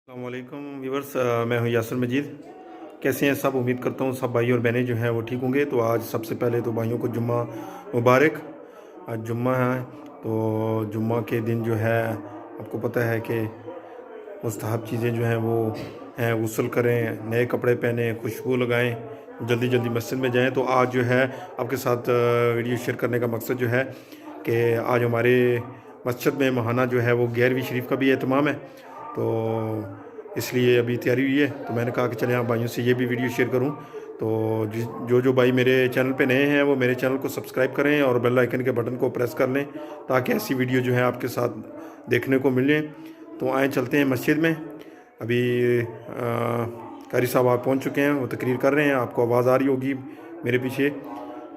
السلام علیکم ویورس، میں ہوں یاسر مجید۔ کیسے ہیں سب؟ امید کرتا ہوں سب بھائی اور بہنیں جو ہیں وہ ٹھیک ہوں گے۔ تو آج سب سے پہلے تو بھائیوں کو جمعہ مبارک۔ آج جمعہ ہے، تو جمعہ کے دن جو ہے آپ کو پتہ ہے کہ مستحب چیزیں جو ہیں وہ ہیں، غسل کریں، نئے کپڑے پہنیں، خوشبو لگائیں، جلدی جلدی مسجد میں جائیں۔ تو آج جو ہے آپ کے ساتھ ویڈیو شیئر کرنے کا مقصد جو ہے کہ آج ہمارے مسجد میں ماہانہ جو ہے وہ 11ویں شریف کا بھی اہتمام ہے، تو اس لیے ابھی تیاری ہوئی ہے۔ تو میں نے کہا کہ چلیں آپ بھائیوں سے یہ بھی ویڈیو شیئر کروں۔ تو جو بھائی میرے چینل پہ نئے ہیں وہ میرے چینل کو سبسکرائب کریں اور بیل آئیکن کے بٹن کو پریس کر لیں تاکہ ایسی ویڈیو جو ہے آپ کے ساتھ دیکھنے کو ملیں۔ تو آئیں چلتے ہیں مسجد میں۔ ابھی قاری صاحب آپ پہنچ چکے ہیں، وہ تقریر کر رہے ہیں، آپ کو آواز آ رہی ہوگی میرے پیچھے۔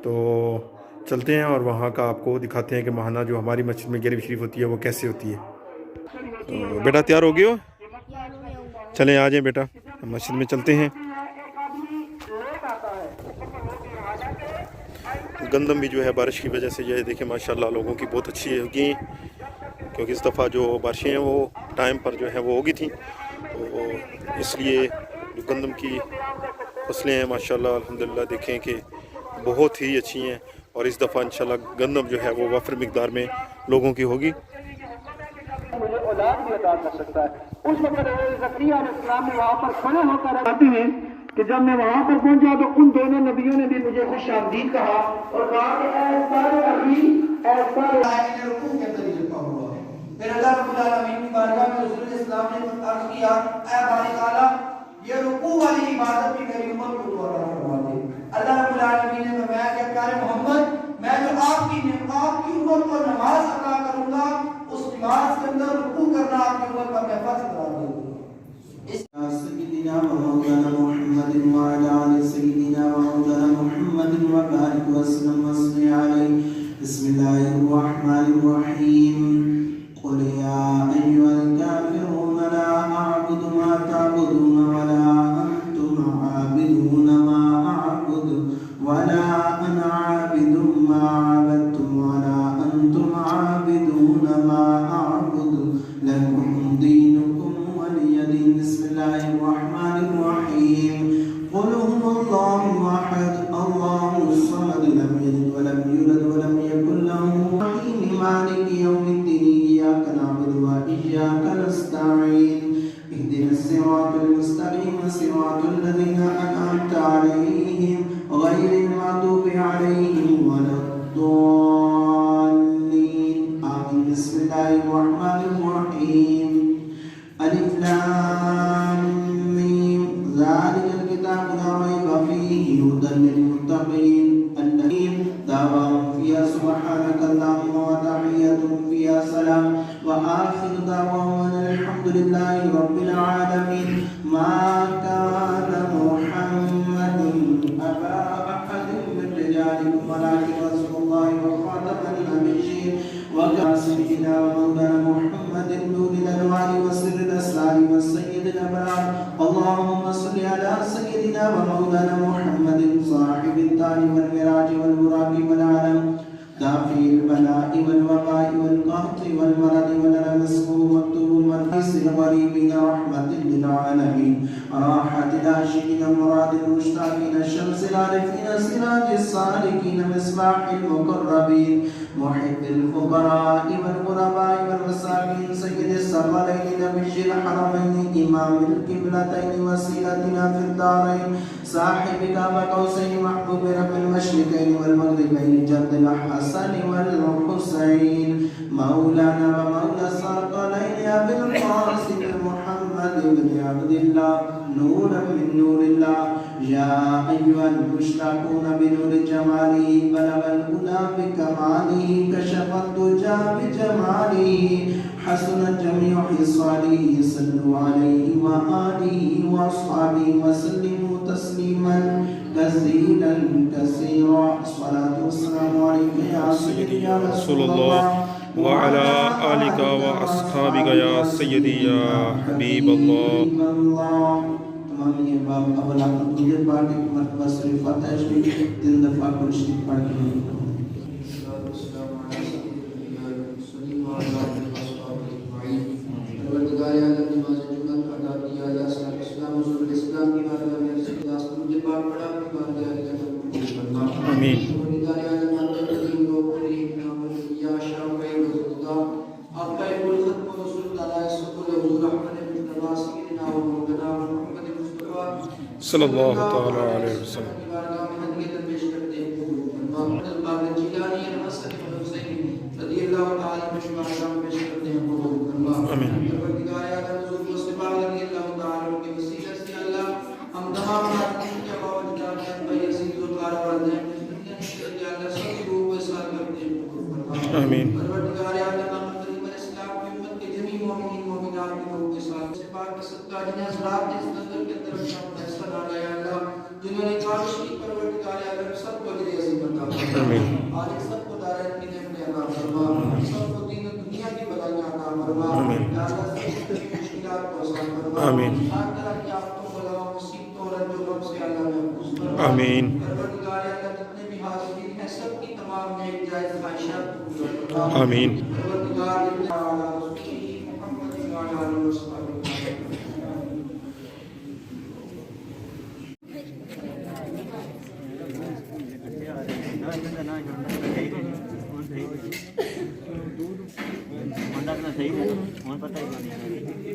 تو چلتے ہیں اور وہاں کا آپ کو دکھاتے ہیں کہ ماہانہ جو ہماری مسجد میں 11ویں شریف ہوتی ہے وہ کیسے ہوتی ہے۔ تو بیٹا تیار ہو گئے ہو؟ چلیں آ جائیں بیٹا، ہم مسجد میں چلتے ہیں۔ گندم بھی جو ہے بارش کی وجہ سے جو ہے دیکھیں ماشاءاللہ لوگوں کی بہت اچھی ہوگی، کیونکہ اس دفعہ جو بارشیں ہیں وہ ٹائم پر جو ہے وہ ہوگی تھیں، تو اس لیے جو گندم کی فصلیں ہیں ماشاءاللہ الحمدللہ دیکھیں کہ بہت ہی اچھی ہیں، اور اس دفعہ انشاءاللہ گندم جو ہے وہ وافر مقدار میں لوگوں کی ہوگی۔ مجھے اولاد بھی عطا کر سکتا ہے۔ اس وقت زکریا علیہ السلام نے وہاں پر کھڑے ہو کر آتے ہیں کہ جب میں وہاں پر پہنچا تو ان دونوں نبیوں نے بھی مجھے خوش آمدید کہا اور کہا کہ اے سارے نبی، اے سارے نے رکوع کے اندر لکھا ہوا ہے۔ پھر اللہ رب العالمین کی بارگاہ میں رسول اسلام نے عرض کیا، اے باری تعالیٰ یہ رکوع والی عبادت بھی میری امت کو تو عطا فرما دے۔ اللہ رب العالمین نے فرمایا کہ پیارے محمد، میں جو آپ کی امت کو نماز عطا کروں گا، اس نماز کے اندر رکوع کرنا آپ کی امت پر محفوظ قرار دے گا۔ سیدنا مولانا محمد وعلى آل سيدنا مولانا محمد وبارك وسلم وصل عليه۔ بسم الله الرحمن الرحيم۔ قل يا أيها الكافرون لا أعبد ما تعبدون ولا أنتم عابدون ما أعبد ولا أنا عابد ما عبدتم ولا أنتم عابدون ما أعبد لكم دينكم ولي دين۔ بسم الله الرحمن الرحيم۔ قل هو الله أحد الله الصمد لم يلد ولم يولد ولم يكن له كفوا أحد۔ مالك يوم الدين إياك نعبد وإياك نستعين اهدنا الصراط المستقيم صراط الذين أنعمت عليهم غير المغضوب عليهم ولا الضالين آمين۔ بسم الله الرحمن الرحيم۔ ألف لام ميم ذلك الكتاب لا ريب فيه هدى للمتقين الذين دعواهم فيها سبحانك اللهم وتحيتهم فيها سلام وآخر دعواهم أن الحمد لله رب العالمين۔ ما كان محمد أبا أحد من رجالكم ولكن رسول الله وخاتم النبيين وكان سيدنا ومولانا محمد نور الأنوار وسر الأسرار والسيد الأبرار۔ اللهم صل على سيدنا ومولانا محمد صاحب التاج والمراج والبراق والعلم دافع البلاء والوباء والقهط والمرض والمسكوب مكتوب والقيس الغريبين رحمة للعالمين راحة العاشقين مراد المشتاقين شمس العارفين سراج السالكين مصباح المقربين محب الفقراء والغرباء والمساكين سيد الثقلين نبي الحرمين إمام القبلتين وسيلتنا في الدارين صاحب كعب قوسين محبوب رب المشرقين والمغربين جد الحسن والحسين مولانا ومولى الثقلين أبي القاسم محمد بن عبد الله نورا من نور الله يا أيها المشتاقون بنور جماله بلغ الهدى بكماله كشف الدجى بجماله حسنت جميع خصاله صلوا عليه وآله وأصحابه وسلموا تسليما كثيرا كثيرا۔ الصلاة والسلام عليك يا سيدي يا رسول الله وعلى آلك وأصحابك يا سيدي يا حبيب الله۔ تمام یہ باب اول آپ مجھے پاک ایک مرتبہ صرف فاتحہ شریف تین دفعہ قرآن شریف پڑھ کے پروردگار عالم نماز جمعہ ادا صلی اللہ تعالیٰ علیہ وسلم. آمین. آمین. جنہوں نے کام کی پروردگار اعظم سب کو اجر عظیم عطا فرما. آمین. اور سب کو دارین کی نعمتیں عطا فرما. سب کو دین و دنیا کی بھلائیاں عطا فرما. آمین. یا اللہ سب کی مشکلات کو آسان فرما. آمین. ہر طرح کی آفتوں بلاؤں مصیبتوں رنج و غم سے اللہ محفوظ فرما. آمین. پروردگار اعظم جتنے بھی حاضرین ہیں سب کی تمام نیک جائز خواہشات کو پورا فرما. آمین. پروردگار محمد وعلی آلہ وصحبہ.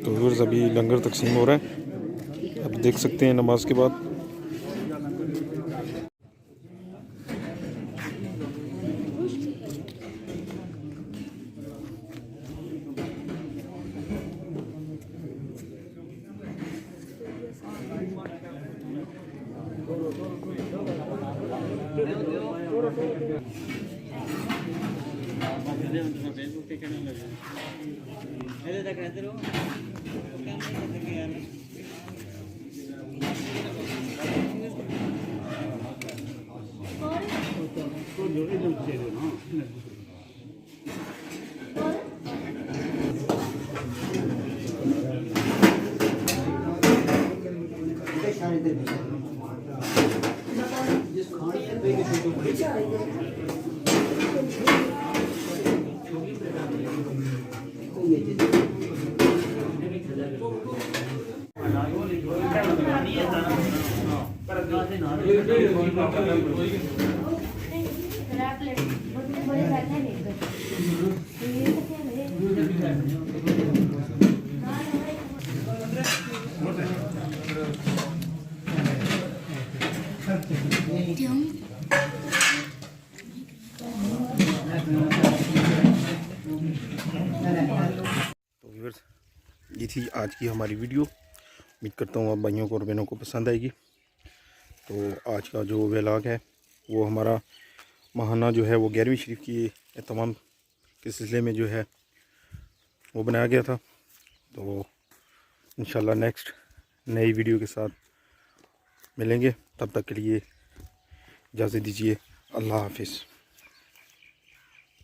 تو ویورز ابھی لنگر تقسیم ہو رہا ہے، اب دیکھ سکتے ہیں نماز کے بعد. تو ویورز یہ تھی آج کی ہماری ویڈیو. امید کرتا ہوں آپ بھائیوں کو اور بہنوں کو پسند آئے گی. تو آج کا جو ولاگ ہے وہ ہمارا ماہانہ جو ہے وہ 11ویں شریف کی اہتمام کے سلسلے میں جو ہے وہ بنایا گیا تھا. تو انشاءاللہ نیکسٹ نئی ویڈیو کے ساتھ ملیں گے. تب تک کے لیے اجازت دیجیے. اللہ حافظ.